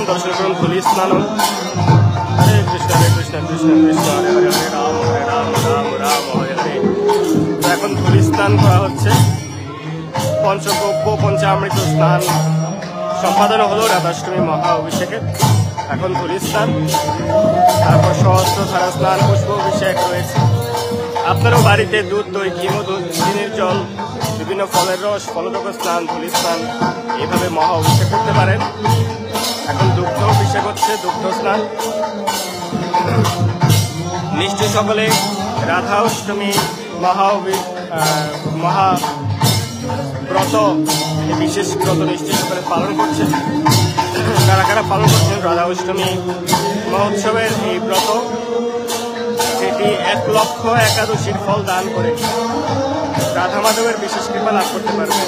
दर्शन करुन धूलि स्नानम। हरे कृष्ण कृष्ण कृष्ण हरे हरे हरे राम राम राम हरे हरे। এখন ধূলি স্নান করা হচ্ছে। পঞ্চগব্য পঞ্চামৃত স্নান সম্পাদন হলো রাধাষ্টমী মহা অভিষেকে। এখন ধূলি স্নান, তারপর সহস্র ধারা স্নান, পুষ্প অভিষেক রয়েছে। আপনারও বাড়িতে দুধ, দই, ঘি, মধু, চিনির জল, বিভিন্ন ফলের রস, ফলযোগ্য স্নান, ধূলি স্নান এইভাবে মহা অভিষেক করতে পারেন। এখন দুগ্ধ অভিষেক হচ্ছে, দুগ্ধ স্নান। নিশ্চয় সকলে রাধা অষ্টমী মহা ব্রত, বিশেষ ব্রত নিশ্চয় সকলে পালন করছে। কারা কারা পালন করছেন রাধা অষ্টমী মহোৎসবের এই ব্রত, যেটি 1 লক্ষ একাদশীর ফল দান করে রাধা মাধবের বিশেষ কৃপা লাভ করতে পারবে।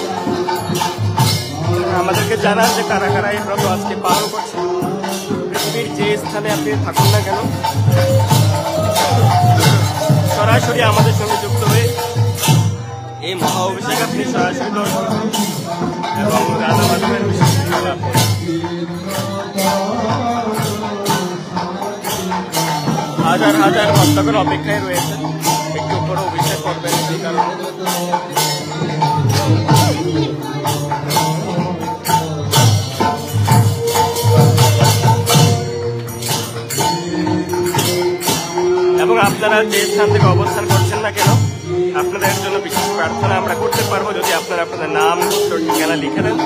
আমাদেরকে জানান যে কারা কারা এই ব্রত আজকে পালন করছে। পৃথিবীর যে স্থানে আপনি থাকুন না কেন, সরাসরি আমাদের সঙ্গে যুক্ত হয়ে এই মহা অভিষেক আপনি সরাসরি দর্শন করুন এবং রাধা মাধবের বিশেষ কৃপা লাভ করুন। হাজার হাজার ভক্তগণ অপেক্ষায় রয়েছে, একটু উপরে অভিষেক করবেন সেই কারণে। এবং আপনারা যে স্থান থেকে অবস্থান করছেন না কেন, আপনাদের জন্য বিশেষ প্রার্থনা আমরা করতে পারবো। যদি আপনারা আপনাদের নাম, ঠিকানা লিখে দেন,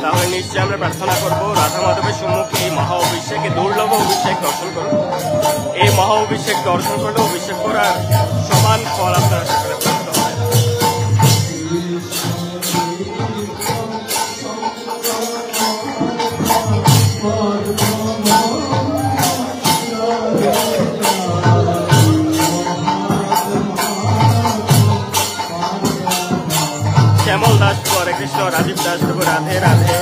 তাহলে নিশ্চয়ই আমরা প্রার্থনা করবো রাধা মাধবের সম্মুখে এই মহা অভিষেকে, দুর্লভ অভিষেক দর্শন করুন। এই মহা অভিষেক দর্শন করলে অভিষেক করার সমান ফল আপনারা সেখানে প্রাপ্ত হয়। শ্যামল দাস, হরে কৃষ্ণ, রাজীব দাস, রাধে রাধে।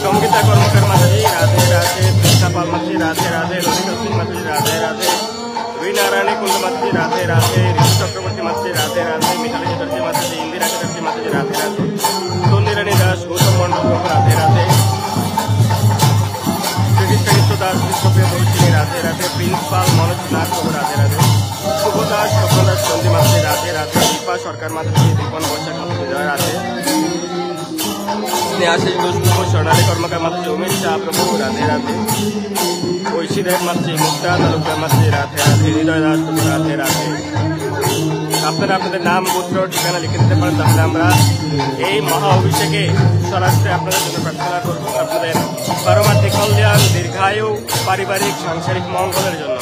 সঙ্গীতা কর্মকার মাতাজি, রাধে রাধে। তৃষা পাল মাতাজি, রাধে রাধে। ললিতা সিং মাতাজি, রাধে রাধে। রুইনারায়ণী কুন্ড মাতাজি, রাধে রাধে। ঋতু চক্রবর্তী মাতাজি, রাধে রাধে। মিতালি চ্যাটার্জি মাতাজি, ইন্দিরা চ্যাটার্জি মাতাজি, রাধে রাধে। তন্দিরানী দাস, গৌতম মন্ডল, রাধে রাধে। শ্রীকৃষ্ণ দাস, বিশ্বপ্রিয় বৈষ্ণী, রাধে রাধে। প্রিন্স পাল, মনোজ নাথ, রাধে রাধে। শুভ দাস, স্বপ্ন দাস, চন্দ্রী মাতাজি, রাধে রাধে। দীপা সরকার মাতাজি, দীপন বৈশাখ মাতাজি, রাধে। স্নেহাশিস ঘোষ, স্বর্ণালী কর্মকার মাতাজি, উমেশ শাহ প্রভু, রাধে রাধে। ঐশী দেব মাতাজি, মুক্তা তালুকদার মাতাজি, রাধে রাধে। হৃদয় দাস, রাধে রাধে। আপনারা আপনাদের নাম, গোত্র, ঠিকানা লিখে দিতে পারেন, তাহলে আমরা এই মহা অভিষেকে সরাসরি আপনাদের জন্য প্রার্থনা করব, আপনাদের পারমার্থিক কল্যাণ, দীর্ঘায়ু, পারিবারিক সাংসারিক মঙ্গলের জন্য।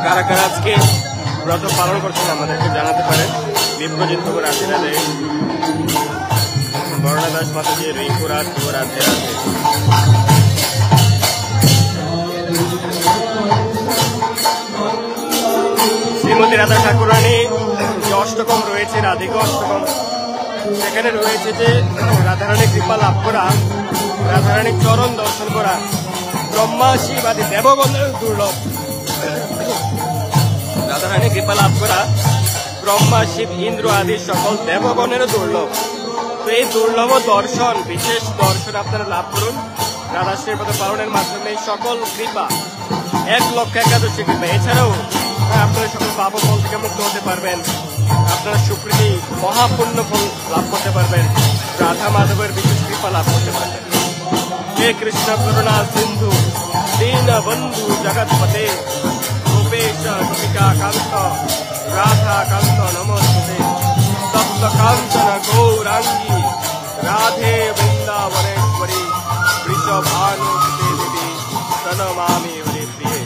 কারা কারা আজকে ব্রত পালন করছেন আমাদেরকে জানাতে পারেন। বিপ্রজিৎ, রাধে রাধে। বর্ণা দাস মাতাজি, রিঙ্কু রাজ, রাধে রাধে। শ্রীমতী রাধা ঠাকুরানী যে অষ্টকম রয়েছে, রাধিকা অষ্টকম, সেখানে রয়েছে যে রাধারানীর কৃপা লাভ করা, রাধারানীর চরণ দর্শন করা ব্রহ্মা, শিব আদি দেবগণের দুর্লভ। রাধারানীর কৃপা লাভ করা ব্রহ্মা, শিব, ইন্দ্র আদি সকল দেবগণেরও দুর্লভ। তো এই দুর্লভ দর্শন, বিশেষ দর্শন আপনারা লাভ করুন রাধাশ্রীর ব্রত পালনের মাধ্যমে। সকল কৃপা, 1 লক্ষ একাদশী কৃপা। এছাড়াও আপনারা সকল পাপ ফল থেকে মুক্ত হতে পারবেন। আপনারা সুকৃতি, মহাপুণ্য ফল লাভ করতে পারবেন। রাধা মাধবের বিশেষ কৃপা লাভ করতে পারবেন। হে কৃষ্ণ করুণা সিন্ধু দীন বন্ধু জগৎপতে গোপিকা কান্ত রাধা কান্ত নমস্তে তপ্ত কাঞ্চন গৌরাঙ্গী রাধে বৃন্দাবনেশ্বরী বৃষভানুসুতে দেবী প্রণমামি হরিপ্রিয়ে।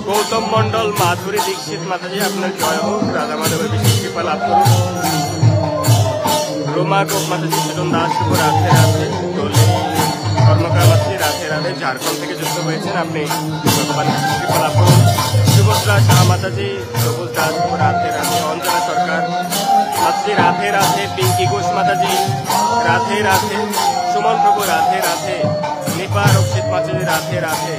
গৌতম মন্ডল মাধুরী দীক্ষিত মাতাজি আপনার জয় হোক, রাধা মাধবের বিশেষ কৃপা লাভ করুন। রোমা গোপ মাতাজি সুজন দাস শুভ রাধে রাধে। কর্মকার মাতাজি রাধে রাধে, ঝাড়খণ্ড থেকে যুক্ত হয়েছেন, আপনি ভগবান বিশেষ কৃপা লাভ করুন। সুভদ্রা শাহ মাতাজি সবুজ দাস শুভ রাধে রাধে। অঞ্জনা সরকার মাতাজি রাধে রাধে। পিঙ্কি ঘোষ মাতাজি রাধে রাধে। সুমন প্রভু রাধে রাধে। নিপা রক্ষিত মাতাজি রাধে রাধে।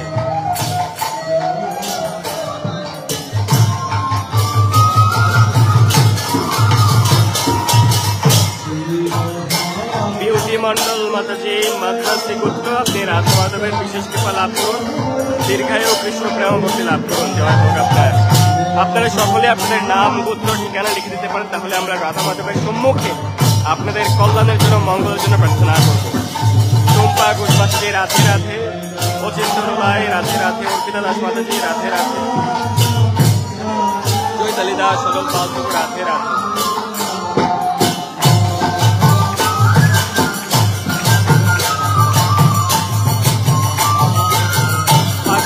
মন্ডল মাতাজি মাদ্রাসী পুত্র, আপনি রাধা মাধবের বিশেষ কৃপা লাভ করুন, দীর্ঘায়ু কৃষ্ণ প্রেম ভক্তি লাভ করুন। জয় হোক আপনার। আপনারা সকলে আপনাদের নাম গোত্র ঠিকানা লিখে দিতে পারেন, তাহলে আমরা রাধা মাধবের সম্মুখে আপনাদের কল্যাণের জন্য মঙ্গলের জন্য প্রার্থনা করব। টুম্পা ঘোষ মাতাজি রাধে রাধে। অচিন্ত রায় রাধে রাধে। অর্পিতা দাস মাতাজি রাধে রাধে। চৈতালি দাস সজল পাল রাধে রাধে।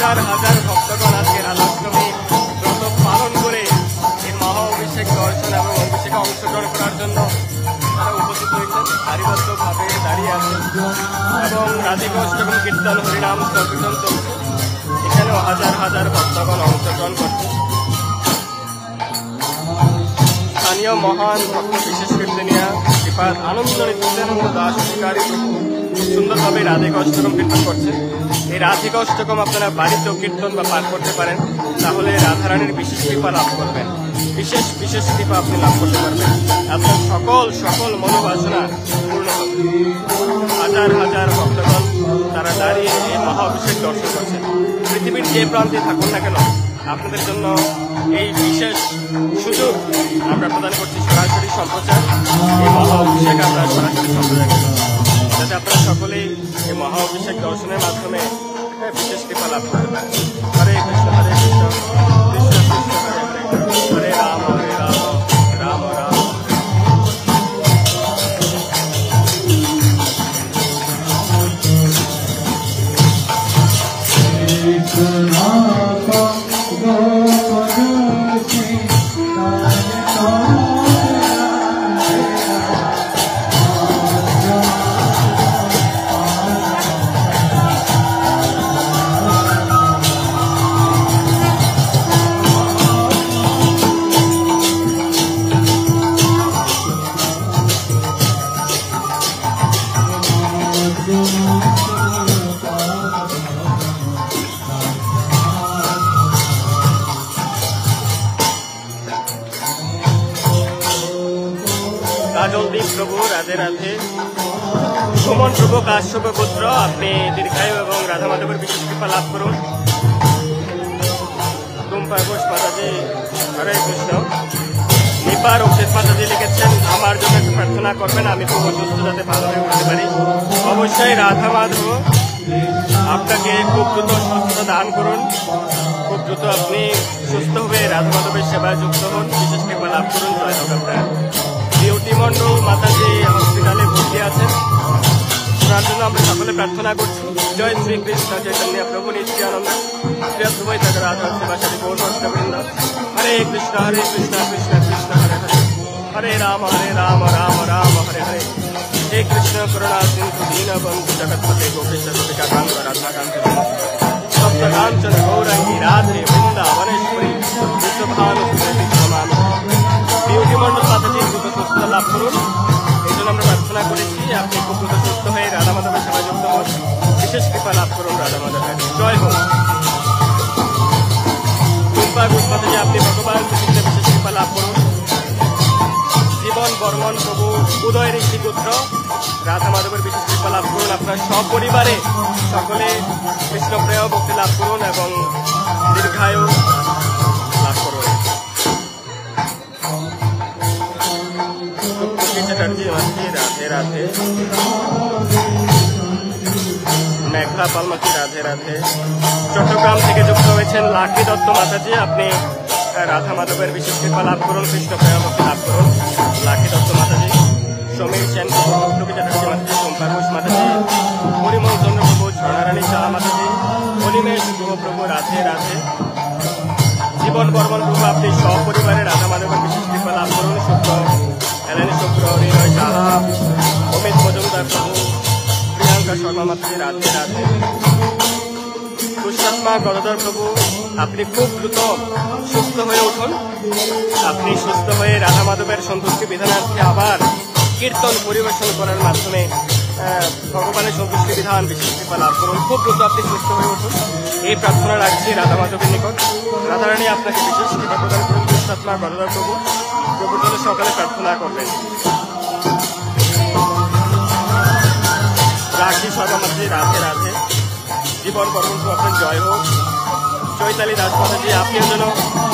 হাজার হাজার ভক্তগণ আজকে রাধাষ্টমী ব্রত পালন করে এই মহা অভিষেক দর্শন এবং অভিষেকে অংশগ্রহণ করার জন্য তারা উপস্থিত হয়েছেন, সারিবদ্ধভাবে দাঁড়িয়ে আছেন এবং রাধিকা অষ্টকম কীর্তন হরিনাম সংকীর্তন চলছে। এখানেও হাজার হাজার ভক্তগণ অংশগ্রহণ করছে। স্থানীয় মহান ভক্ত বিশেষ কীর্তনিয়া শ্রীপাদ আনন্দ নিত্যানন্দ দাস অধিকারী খুব সুন্দরভাবে রাধিকা অষ্টকম কীর্তন করছে। এই রাধিকা অষ্টকম আপনারা বাড়িতেও কীর্তন বা পাঠ করতে পারেন, তাহলে রাধারানীর বিশেষ কৃপা লাভ করবেন। বিশেষ বিশেষ কৃপা আপনি লাভ করতে পারবেন, আপনার সকল মনোবাসনা পূর্ণ হবে। হাজার হাজার ভক্তগণ তারা দাঁড়িয়ে এই মহা অভিষেক দর্শন করছেন। পৃথিবীর যে প্রান্তে থাকুন না কেন, আপনাদের জন্য এই বিশেষ সুযোগ আমরা প্রদান করছি, সরাসরি সম্প্রচার। এই মহা অভিষেক আমরা সরাসরি সম্প্রচার করছি, যাতে আপনারা সকলেই এই মহা অভিষেক দর্শনের মাধ্যমে বিশেষ কৃপা লাভ করতে পারেন। হরে কৃষ্ণ হরে কৃষ্ণ কৃষ্ণ কৃষ্ণ হরে হরে, হরে রাম রাম রাম। কাজলদীপ প্রভু রাধে রাধে। সুমন প্রভু কাশ্যপ পুত্র, আপনি দীর্ঘায়ু এবং রাধা মাধবের বিশেষ কৃপা লাভ করুন। টুম্পা ঘোষ মাতাজি হরে কৃষ্ণ। নিপা রক্ষিত মাতাজি লিখেছেন, আমার জন্য একটু প্রার্থনা করবেন, আমি খুব অসুস্থ যাতে ভালো হয়ে উঠতে পারি। অবশ্যই রাধা মাধব আপনাকে খুব দ্রুত সুস্থতা দান করুন, খুব দ্রুত আপনি সুস্থ হয়ে রাধা মাধবের সেবায় যুক্ত হন, বিশেষ কৃপা লাভ করুন। জয় হোক আপনার। বিউটি মন্ডল মাতাজি হসপিটালে ভর্তি আছেন, ওনার জন্য আমরা সকলে প্রার্থনা করছি। জয় শ্রীকৃষ্ণ চৈতন্য প্রভু নিত্যানন্দ শ্রী অদ্বৈত রাধা সেবাসারী গৌর ভক্তবৃন্দ। হরে কৃষ্ণ কৃষ্ণ কৃষ্ণ হরে হরে, হরে রাম রাম রাম হরে হরে। হে কৃষ্ণ করুণা সিন্ধু দীনবন্ধু জগৎপতে গোপেশ গোপিকা কান্ত রাধাকান্ত সপ্ত কাঞ্চন গৌরাঙ্গী রাধে বৃন্দাবনেশ্বরী বিশ্বভানুসুতে নমামি। বিউটি মন্ডল মাতাজি দ্রুত সুস্থতা লাভ করুন, এই জন্য আমরা প্রার্থনা করেছি। আপনি খুব দ্রুত সুস্থ হয়ে রাধা মাধবের সেবা যুক্ত হন, বিশেষ কৃপা লাভ করুন রাধা মাধবের। জয় হোক। টুম্পা ঘোষ মাতাজি, আপনি ভগবান শ্রীকৃষ্ণের বিশেষ কৃপা লাভ করুন। জীবন বর্মন প্রভু উদয় ঋষি পুত্র, রাধা মাধবের বিশেষ কৃপা লাভ করুন। আপনার সপরিবারে সকলে কৃষ্ণ প্রেয় ভক্তি লাভ করুন এবং দীর্ঘায়ু লাভ করুন। চ্যাটার্জি রাধে রাধে। মেঘলা পালমাতি রাধে রাধে। চট্টগ্রাম থেকে যুক্ত হয়েছেন লাকি দত্ত মাতাজি, আপনি রাধা মাধবের বিশেষ কৃপা লাভ করুন, কৃষ্ণ প্রেমভক্তি লাভ করুন। লাকি দত্ত মাতাজি, সমীর সেন প্রভু চ্যাটার্জি মাতাজি, সোমপার ঘোষ মাতাজি, পরিমল চন্দ্র প্রভু, ঝর্ণারানী শাহ মাতাজি, অনিমেষ প্রভু রাধে রাধে। জীবন বর্মন প্রভু, আপনি সপরিবারে রাধা মাধবের বিশেষ কৃপা লাভ করুন। শুক্র এলেন শুক্র, নিরয় সাহা, অমিত মজুমদার প্রভু, প্রিয়াঙ্কা শর্মা মাতাজি রাধে রাধে। সুষাত্মা গদাধর প্রভু, আপনি খুব দ্রুত সুস্থ হয়ে উঠুন। আপনি সুস্থ হয়ে রাধা মাধবের সন্তুষ্টি বিধানার্থে আবার কীর্তন পরিবেশন করার মাধ্যমে ভগবানের সন্তুষ্টি বিধান বিশেষ কৃপা লাভ করুন। খুব দ্রুত আপনি সুস্থ হয়ে উঠুন, এই প্রার্থনা রাখছি রাধা মাধবের নিকট। রাধারানী আপনাকে বিশেষ কৃপা প্রদান করুন। সুষাত্মা গদাধর প্রভু, প্রভুর জন্য সকালে প্রার্থনা করবেন। রাখি শর্মা মাতাজি রাধে রাধে। জীবন বর্মন আপনার জয় হোক। চৈতালি দাস মাতাজি, আপনিও যেন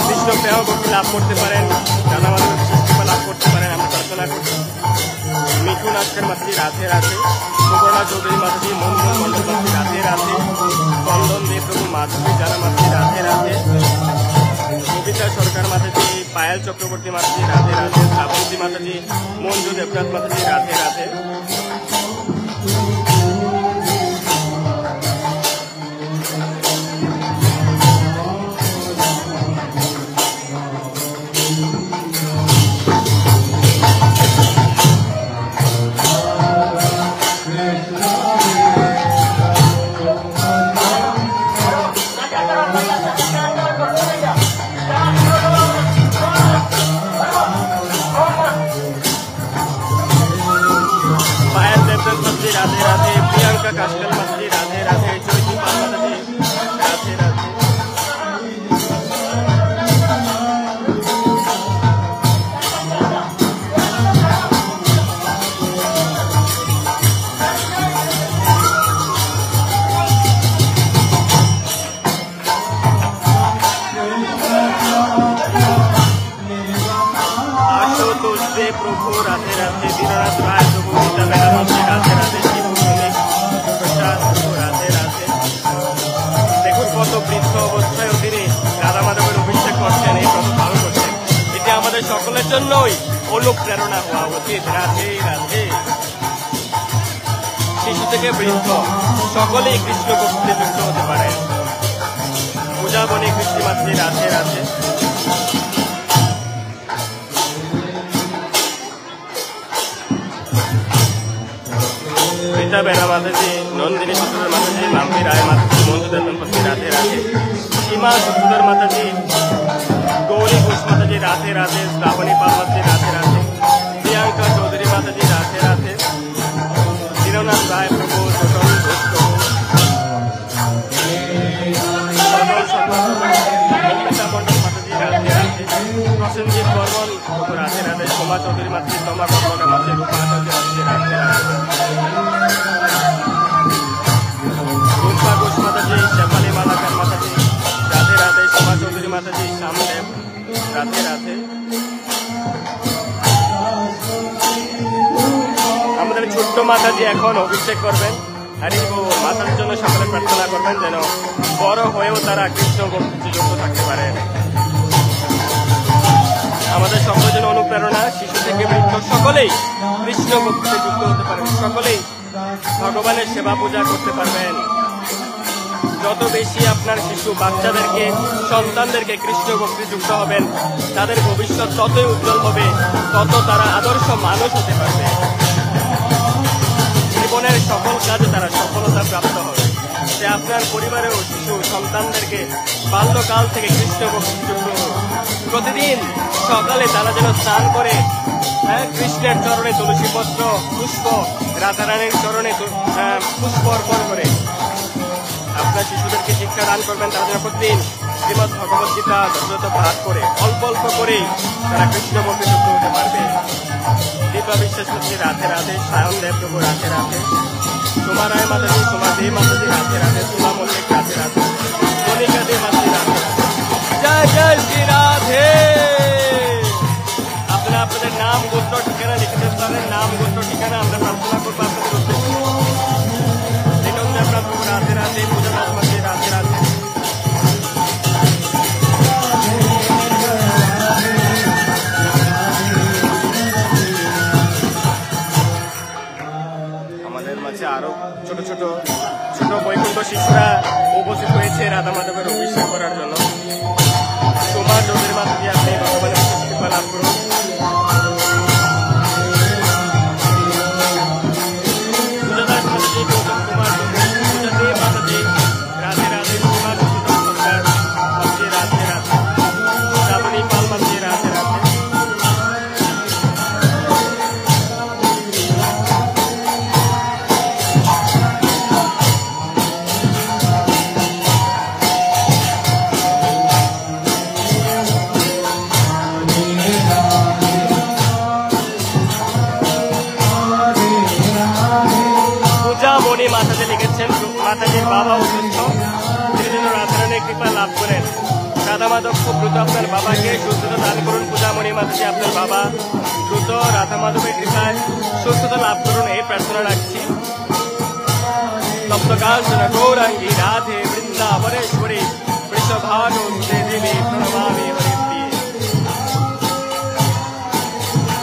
কৃষ্ণ প্রেম ভক্তি লাভ করতে পারেন, রাধা মাধবের বিশেষ কৃপা লাভ করতে পারেন, আমরা প্রার্থনা করছি। মিঠুন আজকের মাতাজি রাধে রাধে। সুবর্ণা চৌধুরী মাতাজি, মনমোহন মন্ডল মাতাজি রাধে রাধে। চন্দন দেব প্রভু, মাধবী জানা মাতাজি রাধে রাধে। কবিতা সরকার মাতাজি, পায়েল চক্রবর্তী মাতাজি রাধে রাধে। শ্রাবন্তী মাতাজি, মঞ্জু দেবনাথ মাতাজি রাধে রাধে। রাধে রাধে। প্রিয়াঙ্কা কাশকাল মাতাজি রাধে রাধে। চৈতি পাল মাতাজি রাধে রাধে। আশুতোষ দে প্রভু রাধে রাধে। দীননাথ রায় প্রভু, গীতা মেলা মাতাজি রাধে রাধে। দেখুন কত বৃদ্ধ অবস্থায় তিনি রাধা মাধবের অভিষেক করছেন, এই ব্রত পালন করছেন। এটি আমাদের সকলের জন্যই অনুপ্রেরণা হওয়া উচিত। রাধে রাধে। শিশু থেকে বৃদ্ধ সকলেই কৃষ্ণ ভক্তিতে যুক্ত হতে পারে। পূজাবনী কৃষ্ণ মাতাজি রাধে রাধে। রীতা বেরা মাতাজি, নন্দিনী সূত্রধর মাতাজি, মাম্পি রায় মাতাজি, মঞ্জু দত্তপতি রাধে রাধে। সীমা সূত্রধর মাতাজি, গৌরী ঘোষ মাতাজি রাধে রাধে। শ্রাবণী পাল মাতাজি রাধে রাধে। প্রিয়াঙ্কা চৌধুরী মাতাজি রাধে রাধে। দীননাথ রায় প্রভু, ছোটন ঘোষ প্রভু, মাতাজি রাধে রাধে। প্রসেনজিৎ বর্মন প্রভু রাধে রাধে। সোমা চৌধুরী মাতাজি, তমা কর্মকার মাতাজি, রূপা আচার্য মাতাজি রাধে রাধে। রূপা ঘোষ মাতাজি, শেফালি মালাকার মাতাজি রাধে রাধে। সোমা চৌধুরী মাতাজি, শ্যামদেব রাধে রাধে। আমাদের ছোট্ট মাতাজি এখন অভিষেক করবেন। হরি বল। মাতার জন্য সকলে প্রার্থনা করবেন যেন বড় হয়েও তারা কৃষ্ণ ভক্তিতে যুক্ত থাকতে পারে। আমাদের সকলের জন্য অনুপ্রেরণা। শিশু থেকে বৃদ্ধ সকলেই কৃষ্ণ ভক্তিতে যুক্ত হতে পারবেন, সকলেই ভগবানের সেবা পূজা করতে পারবেন। যত বেশি আপনার শিশু বাচ্চাদেরকে, সন্তানদেরকে কৃষ্ণ ভক্তি যুক্ত হবেন, তাদের ভবিষ্যৎ ততই উজ্জ্বল হবে, তত তারা আদর্শ মানুষ হতে পারবে। জীবনের সকল কাজে তারা সফলতা প্রাপ্ত হবে। সে আপনার পরিবারেও শিশু সন্তানদেরকে বাল্যকাল থেকে কৃষ্ণ ভক্তি যুক্ত হোক। প্রতিদিন সকালে তারা যেন স্নান করে কৃষ্ণের চরণে তুলসী পত্র, পুষ্প, রাধারানীর চরণে পুষ্প অর্পণ করে আপনার শিশুদেরকে শিক্ষা দান করবেন। তারা যেন প্রতিদিন শ্রীমদ্ ভগবত গীতা যথাযথ পাঠ করে অল্প অল্প করেই তারা কৃষ্ণ ভক্তি যুক্ত হতে পারবে। দীপা বিশ্বাস মাতাজি রাধে রাধে। সায়ন দেব প্রভু রাধে রাধে। সোমা রায় মাতাজি, সোমা দে মাতাজি রাধে রাধে। সোমা মল্লিক রাধে রাধে। মনিকা দে মাতাজি রাধে রাধে। জয় জয় শ্রী রাধে। আপনারা আপনাদের নাম, গোত্র, ঠিকানা লিখতে পারেন। নাম, গোত্র, ঠিকানা আমরা প্রার্থনা করবো আপনাদের উদ্দেশ্যে। ছোট শিশুরা উপস্থিত হয়েছে রাধা মাধবের অভিষেক করার জন্য। তোমার চোখের মাথা দিয়ে আপনি ভগবানের কৃপা লাভ করুন। মাথাতে লিখেছেন মাতাজির বাবা অসুস্থ, তিনি যেন রাধারানীর কৃপা লাভ করেন। রাধা মাধব খুব দ্রুত আপনার বাবাকে সুস্থতা দান করুন। পূজামণি মাতাজি আপনার বাবা দ্রুত রাধা মাধবের কৃপায় সুস্থতা লাভ করুন, এই প্রার্থনা রাখছি। তপ্তকাঞ্চন গৌরাঙ্গী রাধে বৃন্দাবনেশ্বরী বৃষভানুসুতে দেবী প্রণমামি হরিপ্রিয়ে।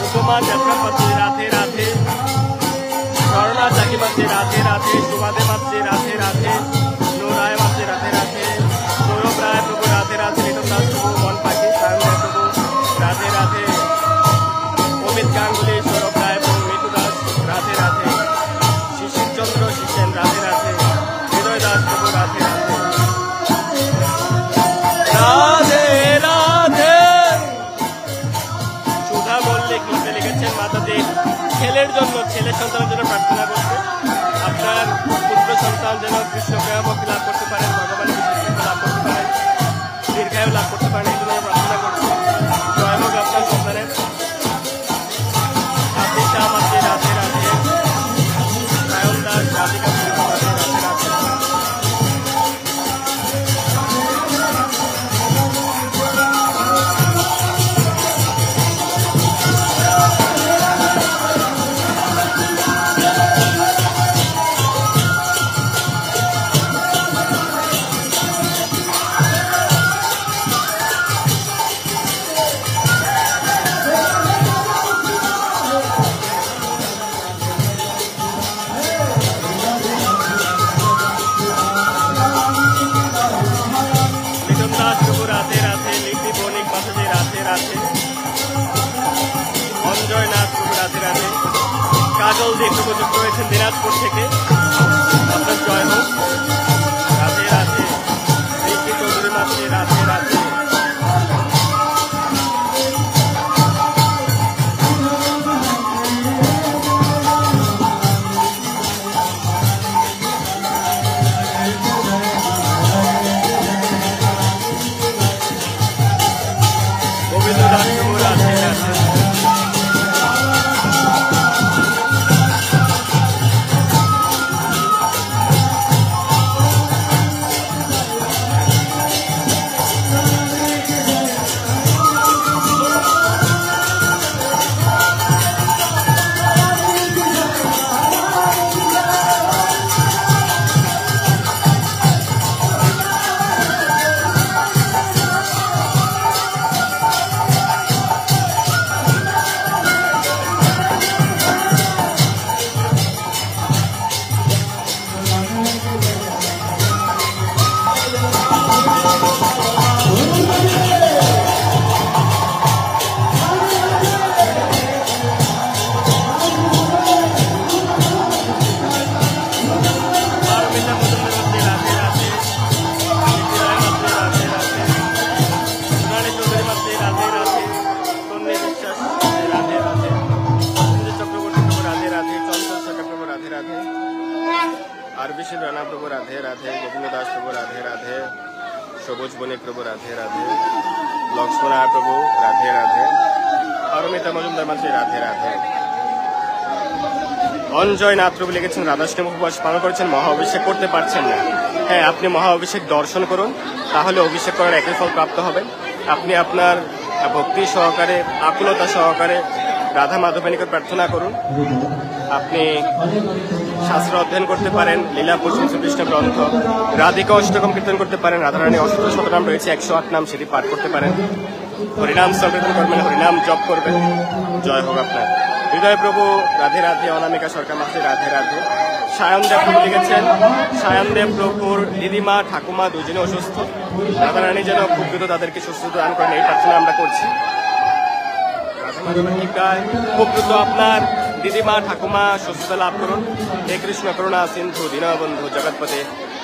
উপমা যাত্রা পথে রাধে রাধে, স্বর্ণা চাকি মাঝে রাধে রাধে, সুবাদে মাঝে রাধে রাধে, নোরায় মাঝে রাধে রাধে, সৌরভ রায় প্রভু রাধে রাধে, লিটন দাস প্রভু, মন পাখি সায়ন রায় প্রভু রাধে রাধে, অমিত গাঙ্গুলি সৌরভ রায় প্রভু, মিঠু দাস রাধে রাধে, শিশির চন্দ্র শিশেন রাধে রাধে, হৃদয় দাস প্রভু রাধে রাধে। রাধে রাধে। সুধা মল্লিক লিখেছেন মাতাজি ছেলের জন্য, ছেলে সন্তানের জন্য প্রার্থনা করতে। আপনার পুত্র সন্তান যেন কৃষ্ণ প্রেমভক্তি লাভ করতে পারেন, ভগবানের বিশেষ লাভ করতে পারেন, দীর্ঘায়ু লাভ করতে পারেন, এই জন্য প্রার্থনা করছি। জয় হোক আপনার সন্তানের। আপনি শাহ মাঝে রাধে রাধে, সায়ন দাস রাধিকা রাধে রাধে রাধে। কাজল দিয়ে একটু উপযুক্ত হয়েছেন দিনাজপুর থেকে, আপনার জয় হোক। রাধে রাধে। রিঙ্কি চৌধুরী মাঝে রাধে রাধে। গোবিন্দ দাস প্রভু রাধে রাধে। आरबीसी राणा प्रभु राधे राधे, गोविंद दास प्रभु राधे राधे, सबुज बनिक प्रभु राधे राधे, लक्ष्मण प्रभु राधे राधे, अरमिता मजुमदार मंत्री राधे राधे। অঞ্জয় নাথ প্রভু লিখেছেন রাধাষ্টমী উপবাস পালন করেছেন, মহা অভিষেক করতে পারছেন না। হ্যাঁ, আপনি মহা অভিষেক দর্শন করুন, তাহলে অভিষেক করার একই ফল প্রাপ্ত হবে। আপনি আপনার ভক্তি সহকারে, আকুলতা সহকারে রাধা মাধবের নিকট প্রার্থনা করুন। আপনি শাস্ত্র অধ্যয়ন করতে পারেন, লীলা পুষ্প শ্রীকৃষ্ণ গ্রন্থ, রাধিকা অষ্টকম কীর্তন করতে পারেন, রাধারানী অষ্টম শতনাম রয়েছে 108 নাম, সেটি পাঠ করতে পারেন। হরিনাম সংকীর্তন করবেন, হরিনাম জপ করবেন। জয় হোক আপনার। হৃদয় প্রভু রাধে রাধে, অনামিকা সরকার মাত্রে রাধে রাধে, সায়নদেব প্রভু লিখেছেন, সায়নদেব প্রভুর দিদিমা ঠাকুমা দুজনে অসুস্থ, রাধা রানী যেন খুব দ্রুত তাদেরকে সুস্থ দান করেন, এই প্রার্থনা আমরা করছি। খুব দ্রুত আপনার দিদিমা ঠাকুমা সুস্থতা লাভ করুন। হে কৃষ্ণ করুণা সিন্ধু দীনবন্ধু জগৎপতে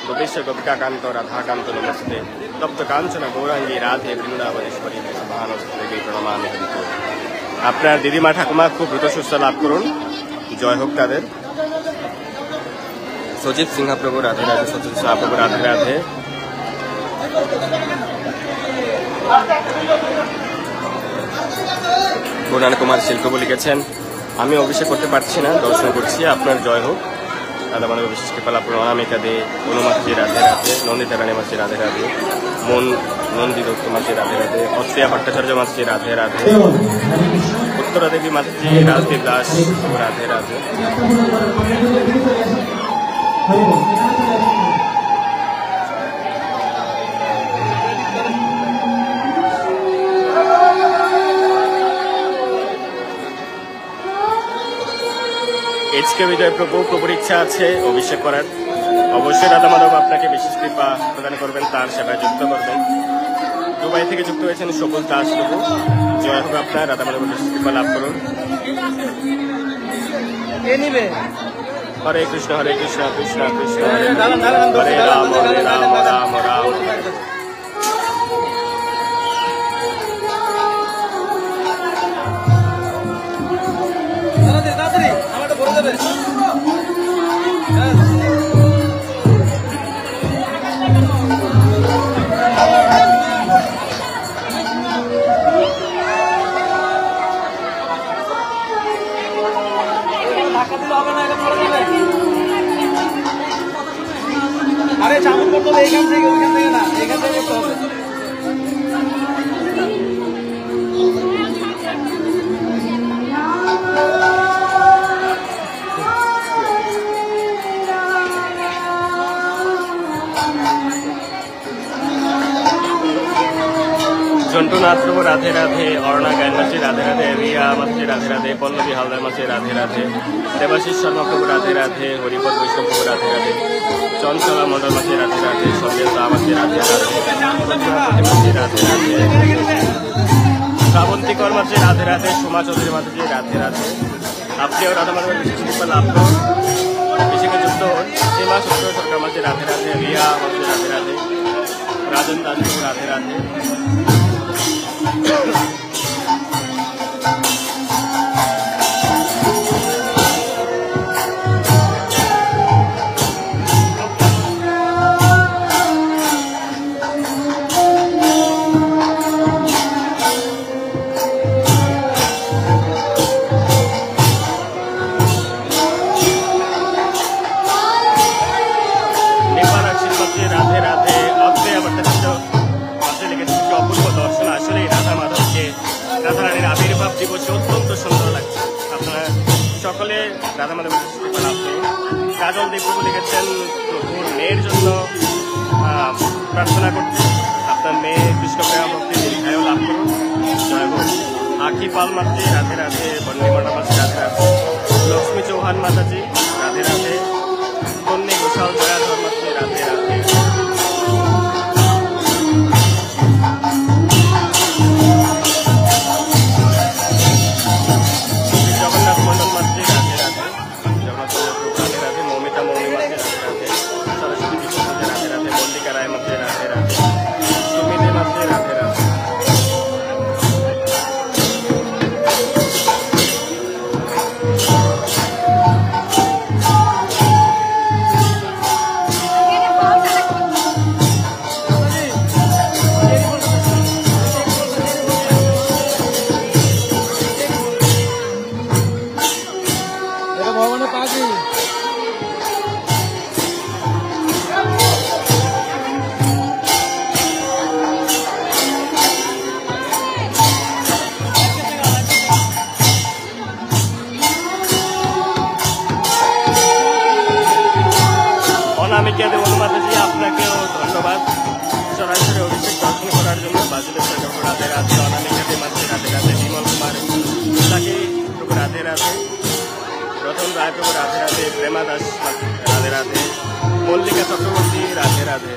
গোপেশ গোপিকাকান্ত রাধাকান্ত নমস্তে তপ্ত কাঞ্চন গৌরাঙ্গী রাধে বৃন্দাবনেশ্বরী মহানস্তে প্রণামামি হরিত। আপনার দিদিমা ঠাকুমা খুব দ্রুত সুস্থ লাভ করুন, জয় হোক তাদের। সচিত সিংহ প্রভু রাধে রাধে, সচিত সিংহ প্রভু রাধে রাধে। গুণান কুমার শিল্পবু লিখেছেন, আমি অভিষেক করতে পারছি না, দর্শন করছি, আপনার জয় হোক। দাদা মানব বিশেষ কৃপা লাভ করুন। অনামিকা দে, অনুমাছি রাধে রাধে, নন্দিতা রানী মাসি রাধে রাধে, মন নন্দী দত্ত মাসি রাধে রাধে, অত্রিয়া ভট্টাচার্য মাসি রাধে রাধে, উত্তরা দেবী মাসি রাজদীপ দাস রাধে রাধে। এইচকে বিজয় প্রভু, প্রভুর ইচ্ছা আছে অভিষেক করার, অবশ্যই রাধা মাধব আপনাকে বিশেষ কৃপা প্রদান করবেন, তার সেবায় যুক্ত করবেন। দুবাই থেকে যুক্ত হয়েছেন সবুজ দাস প্রভু, জয় হোক আপনার, রাধা মাধব বিশেষ কৃপা লাভ করুন। হরে কৃষ্ণ কৃষ্ণ কৃষ্ণ হরে রাম হরে রাম রাম রাম। আরে চামচ করতে হবে এখান থেকে, ওইখান থেকে না, এখান থেকে করতে হবে। জন্টুনাথ প্রভু রাধে রাধে, অর্ণা গায়ন মাসি রাধে রাধে, রিয়া মাসি রাধে রাধে, পল্লবী হালদার মাসি রাধে রাধে, দেবাশিস শর্মা প্রভু রাধে রাধে, হরিপদ বৈষ্ণব প্রভু রাধে রাধে, চঞ্চলা মন্ডল মাসি রাধে রাধে, সঞ্জয় দা মাসি রাধে রাধে, মাসি রাধে রাধে, শ্রাবন্তী কর মাসি রাধে রাধে, সোমা চৌধুরী মাসি রাধে রাধে। আপনিও রাধা মাধবের বিশেষ কৃপা লাভ করুন, বিশেষে যুক্ত সীমা সূত্র সরকার মাসি রাধে রাধে, রিয়া মাসি রাধে রাধে, রাজন দাস প্রভু রাধে রাধে। রাধে রাধে, অত্রে ভট্টাচার্য মাসে লিখেছে অপূর্ব দর্শন, আসলে রাধা মাধবকে রাধা রানীর আবির্ভাব দিবসে অত্যন্ত সুন্দর লাগছে। আপনারা সকলে রাধা মাধবের লাভ করুন। কাজল দেবপ্রভু লিখেছেন প্রভুর মেয়ের জন্য প্রার্থনা করতে, আপনার মেয়ে কৃষ্ণ প্রেম ভক্তি দীর্ঘায়ু লাভ করুন, জয় হোক। আখি পাল মাতাজি রাধে রাধে, বন্দিমাটা মাসি রাধে রাধে, লক্ষ্মী চৌহান মাতাজি রাধে রাধে, কন্যা গোসাল দয়াধর মাসি রাধে রাধে। জগন্নাথ মন্ডল মাসি রাধে রাধে, জগন্নাথ রাধে রাধে, মৌমিতা মৌমি মাসি রাধে রাধে, সরস্বতী বিষ্ণু মাসি রাধে রাধে, মল্লিকা রায় মাসি রাধে রাধে, সুমিতি মাসি রাধে রাধে। অনামিকা দেব মাতাজি, আপনাকেও ধন্যবাদ সরাসরি অভিষেক দর্শন করার জন্য। বাজুলের প্রভু রাধে রাধে, অনামিকা দেব মাতাজি রাধে রাধে, বিমল কুমার তাকে প্রভু রাধে রাধে, রতন রায় প্রভু রাধে রাধে, প্রেমা দাস রাধে।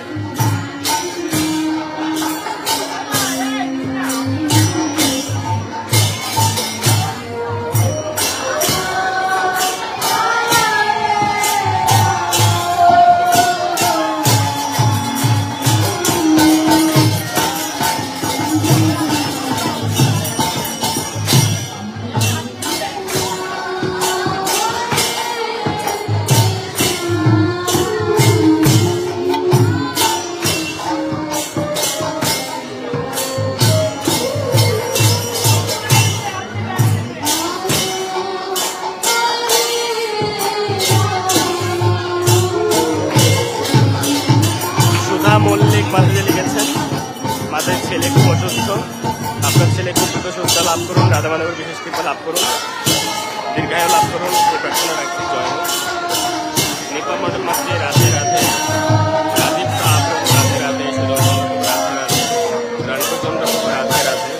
মল্লিক মাঝে লিখেছেন, মাঝের ছেলে খুব অসুস্থ, আপনার ছেলে খুব দ্রুত সুস্থ লাভ করুন, রাধা মাধবের বিশেষ কৃপা লাভ করুন, দীর্ঘায়ু লাভ করুন, এই প্রার্থনা রাখছি। জয় হোক। নিপা মডেল মাঝে রাধে রাধে, রাজীব শাহ প্রভু রাধে রাধে, সুজন প্রভু রাধে রাধে, রণকুচন্দ্র প্রভু রাধে রাধে।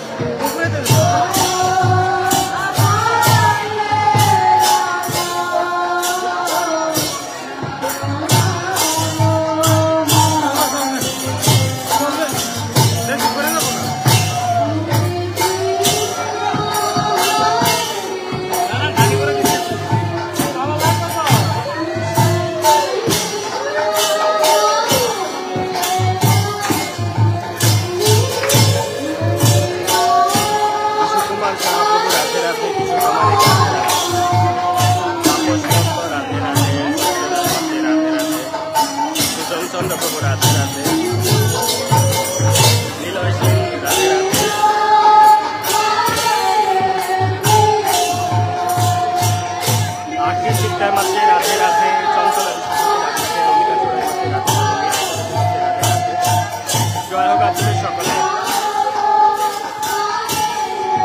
চন্দ্র প্রভু রাধে রাধে, নীলয় সিং রাধে রাধে, আখি শিক্ষার মাঝে রাধে রাধে, চঞ্চল জয় হোক আপনাদের সকলে।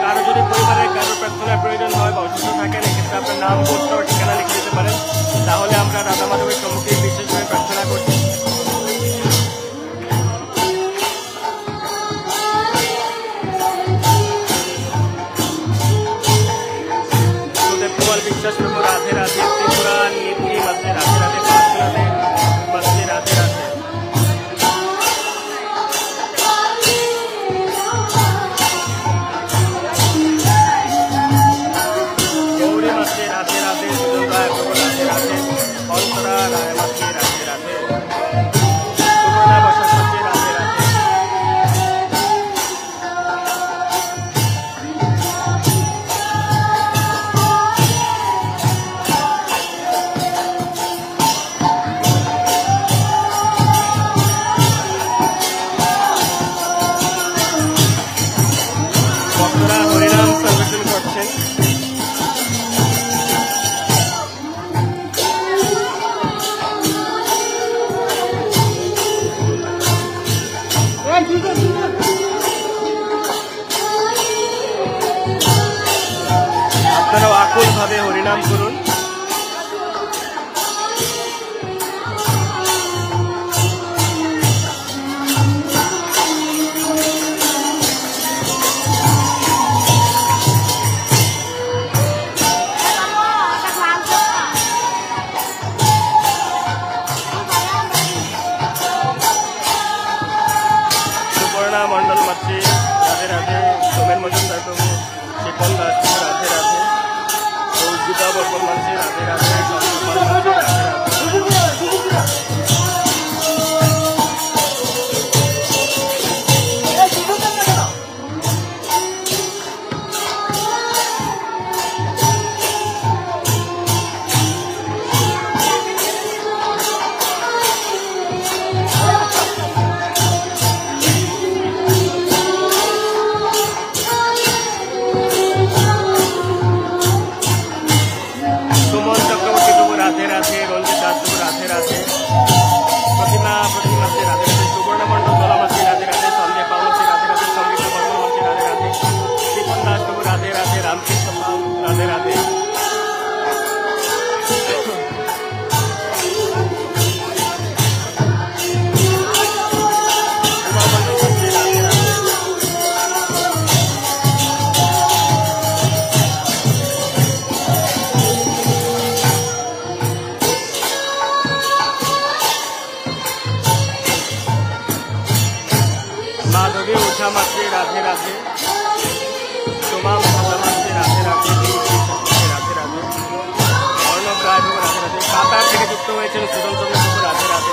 কারো যদি পরিবারের কারো প্রার্থনার প্রয়োজন হয় বা অসুস্থ থাকেন, এক্ষেত্রে আপনার নাম, গোত্র, ঠিকানা লিখে দিতে পারেন, তাহলে আমরা রাধা মাধবের সম্মুখে বিশেষভাবে প্রার্থনা করছি। বিশ্বাস প্রভু রাধে রাধে, ত্রিপুরা নীতি মাঝে রাধে রাধে, রাধে মাঝে রাধে রাধে, গৌরী মাঝে রাধে রাধে, সুজন রায় প্রভু রাধে রাধে, অন্তরা রায় মাঝে রাধে রাধে, সুবর্ণা বসন্ত মাঝে রাধে রাধে। ভক্তরা হরিনাম সার্ভেশন করছেন। আপনারাও আকুল ভাবে হরিনাম করুন। সুবর্ণা মন্ডল মাঝে রাধে রাধে, সোমেন মজুমদার প্রভু, শিপন দাস রাধে রাধে, সৌজিতা বর্মন মাঝে রাধে রাধে, চন্দ্রপাল মাঝে রাধে রাধে। সুমন চক্রবর্তী माधवी उठा मातृ राधे राधे सोमा भाषा मातृ राधे राधे राधे राधे अर्णव राय राधे राधे कातार থেকে যুক্ত হয়েছেন সুজন চন্দ্র রাধে রাধে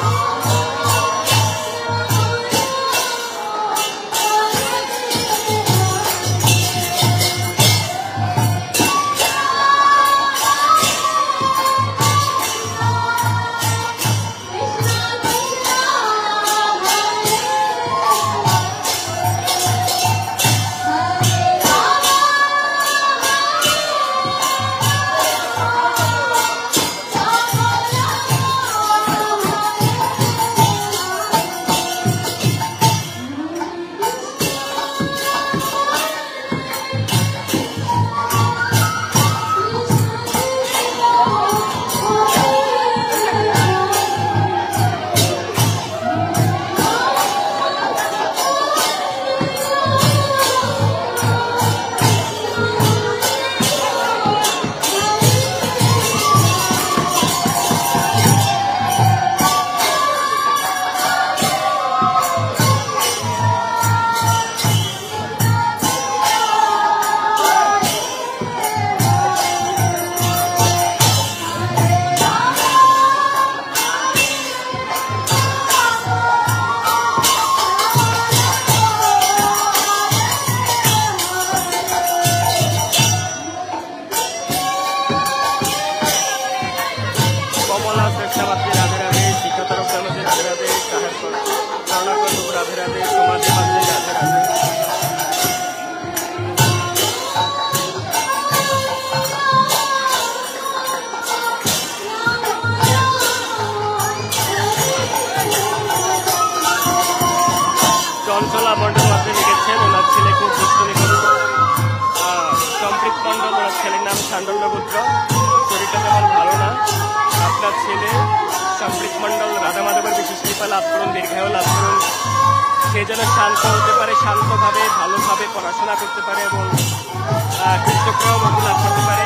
চঞ্চলা মন্ডল আপনি লিখেছেন ওনার ছেলে খুব দুষ্টুমি করত সম্প্রীত মন্ডল ওনার ছেলের নাম সান্ডল্যপুত্র শরীরটা তেমন ভালো না আপনার ছেলে সম্প্রীত মন্ডল রাধা মাধবের বিশেষ কৃপা লাভ করুন দীর্ঘায়ু লাভ করুন সে যেন শান্ত হতে পারে শান্তভাবে ভালোভাবে পড়াশোনা করতে পারে এবং কৃষ্ণপ্রিয় বন্ধু লাভ করতে পারে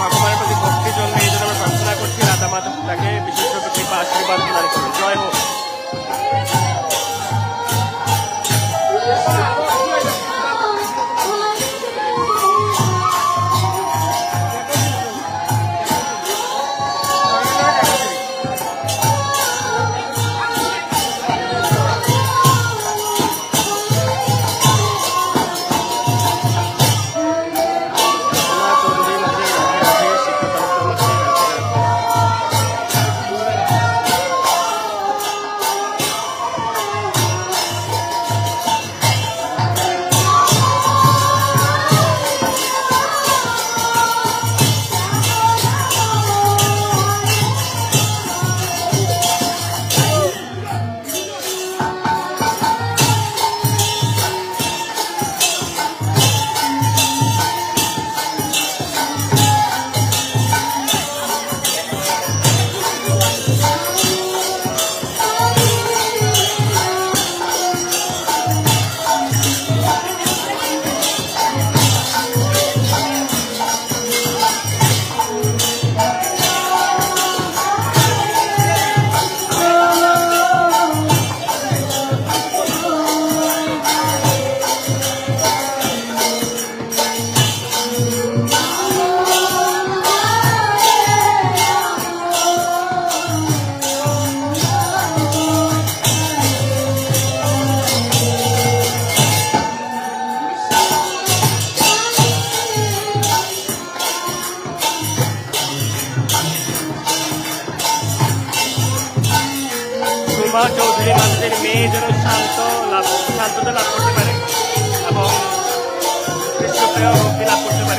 ভগবানের প্রতি ভক্তি জন্য এই জন্য আমরা প্রার্থনা করছি রাধা মাধব তাকে বিশেষভাবে কৃপা আশীর্বাদ প্রদান করুন জয় হোক সুমা চৌধুরী মানুষের মেয়ে যেন শান্ততা লাভ করতে পারে এবং কৃষ্ণপ্রিয় ভক্তি লাভ করতে পারে